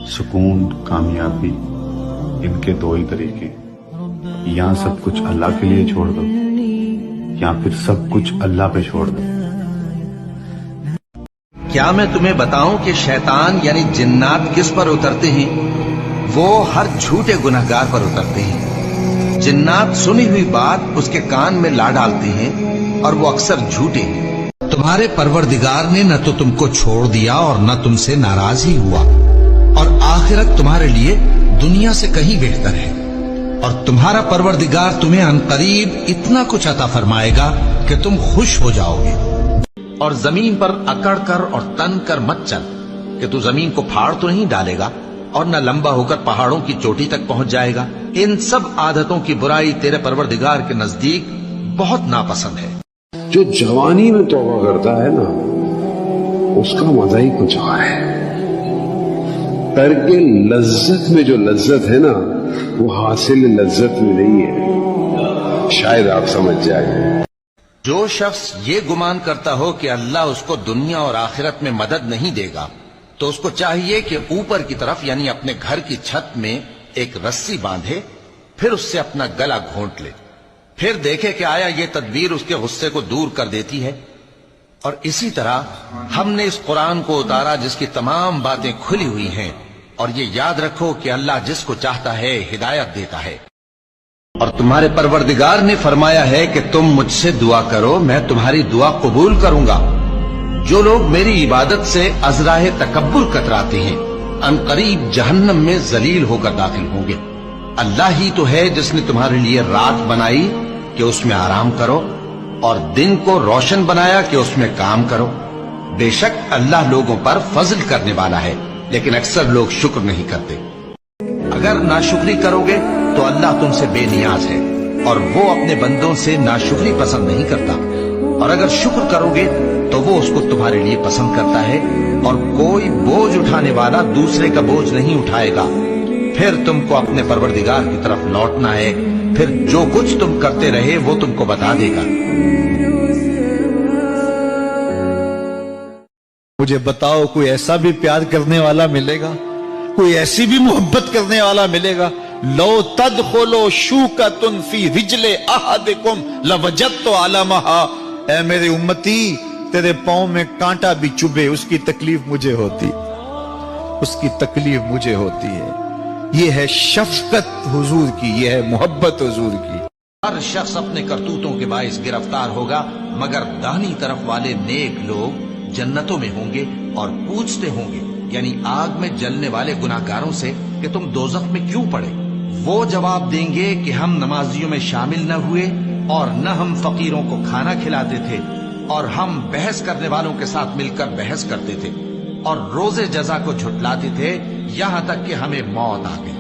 سکون، کامیابی، ان کے دو ہی طریقے، یا سب کچھ اللہ کے لیے چھوڑ دو یا پھر سب کچھ اللہ پہ چھوڑ دو۔ کیا میں تمہیں بتاؤں کہ شیطان یعنی جنات کس پر اترتے ہیں؟ وہ ہر جھوٹے گنہگار پر اترتے ہیں۔ جنات سنی ہوئی بات اس کے کان میں لا ڈالتے ہیں اور وہ اکثر جھوٹے ہیں۔ تمہارے پروردگار نے نہ تو تم کو چھوڑ دیا اور نہ تم سے ناراض ہی ہوا، اور آخرت تمہارے لیے دنیا سے کہیں بہتر ہے، اور تمہارا پروردگار تمہیں عنقریب اتنا کچھ عطا فرمائے گا کہ تم خوش ہو جاؤ گے۔ اور زمین پر اکڑ کر اور تن کر مت چل کہ تو زمین کو پھاڑ تو نہیں ڈالے گا اور نہ لمبا ہو کر پہاڑوں کی چوٹی تک پہنچ جائے گا۔ ان سب عادتوں کی برائی تیرے پروردگار کے نزدیک بہت ناپسند ہے۔ جو جوانی میں توبہ کرتا ہے نا، اس کا مزہ ہی کچھ اور ہے۔ ترک لذت میں جو لذت ہے نا، وہ حاصل لذت میں نہیں ہے، شاید آپ سمجھ جائیں۔ جو شخص یہ گمان کرتا ہو کہ اللہ اس کو دنیا اور آخرت میں مدد نہیں دے گا، تو اس کو چاہیے کہ اوپر کی طرف یعنی اپنے گھر کی چھت میں ایک رسی باندھے، پھر اس سے اپنا گلا گھونٹ لے، پھر دیکھے کہ آیا یہ تدبیر اس کے غصے کو دور کر دیتی ہے۔ اور اسی طرح ہم نے اس قرآن کو اتارا جس کی تمام باتیں کھلی ہوئی ہیں، اور یہ یاد رکھو کہ اللہ جس کو چاہتا ہے ہدایت دیتا ہے۔ اور تمہارے پروردگار نے فرمایا ہے کہ تم مجھ سے دعا کرو، میں تمہاری دعا قبول کروں گا۔ جو لوگ میری عبادت سے ازراہ تکبر کتراتے ہیں، عنقریب جہنم میں ذلیل ہو کر داخل ہوں گے۔ اللہ ہی تو ہے جس نے تمہارے لیے رات بنائی کہ اس میں آرام کرو، اور دن کو روشن بنایا کہ اس میں کام کرو۔ بے شک اللہ لوگوں پر فضل کرنے والا ہے، لیکن اکثر لوگ شکر نہیں کرتے۔ اگر ناشکری کرو گے تو اللہ تم سے بے نیاز ہے، اور وہ اپنے بندوں سے ناشکری پسند نہیں کرتا، اور اگر شکر کرو گے تو وہ اس کو تمہارے لیے پسند کرتا ہے، اور کوئی بوجھ اٹھانے والا دوسرے کا بوجھ نہیں اٹھائے گا۔ پھر تم کو اپنے پروردگار کی طرف لوٹنا ہے، پھر جو کچھ تم کرتے رہے وہ تم کو بتا دے گا۔ مجھے بتاؤ، کوئی ایسا بھی پیار کرنے والا ملے گا؟ کوئی ایسی بھی محبت کرنے والا ملے گا؟ لو تدخلوا شوکۃ فی رجل احدکم لوجدت علمھا، اے میرے امتی، تیرے پاؤں میں کانٹا بھی چبھے اس کی تکلیف مجھے ہوتی، اس کی تکلیف مجھے ہوتی ہے۔ یہ ہے شفقت حضور کی، یہ ہے محبت حضور کی۔ ہر شخص اپنے کرتوتوں کے باعث گرفتار ہوگا، مگر داہنی طرف والے نیک لوگ جنتوں میں ہوں گے اور پوچھتے ہوں گے، یعنی آگ میں جلنے والے گناہگاروں سے، کہ تم دوزخ میں کیوں پڑے؟ وہ جواب دیں گے کہ ہم نمازیوں میں شامل نہ ہوئے، اور نہ ہم فقیروں کو کھانا کھلاتے تھے، اور ہم بحث کرنے والوں کے ساتھ مل کر بحث کرتے تھے، اور روزے جزا کو جھٹلاتے تھے، یہاں تک کہ ہمیں موت آ گئی۔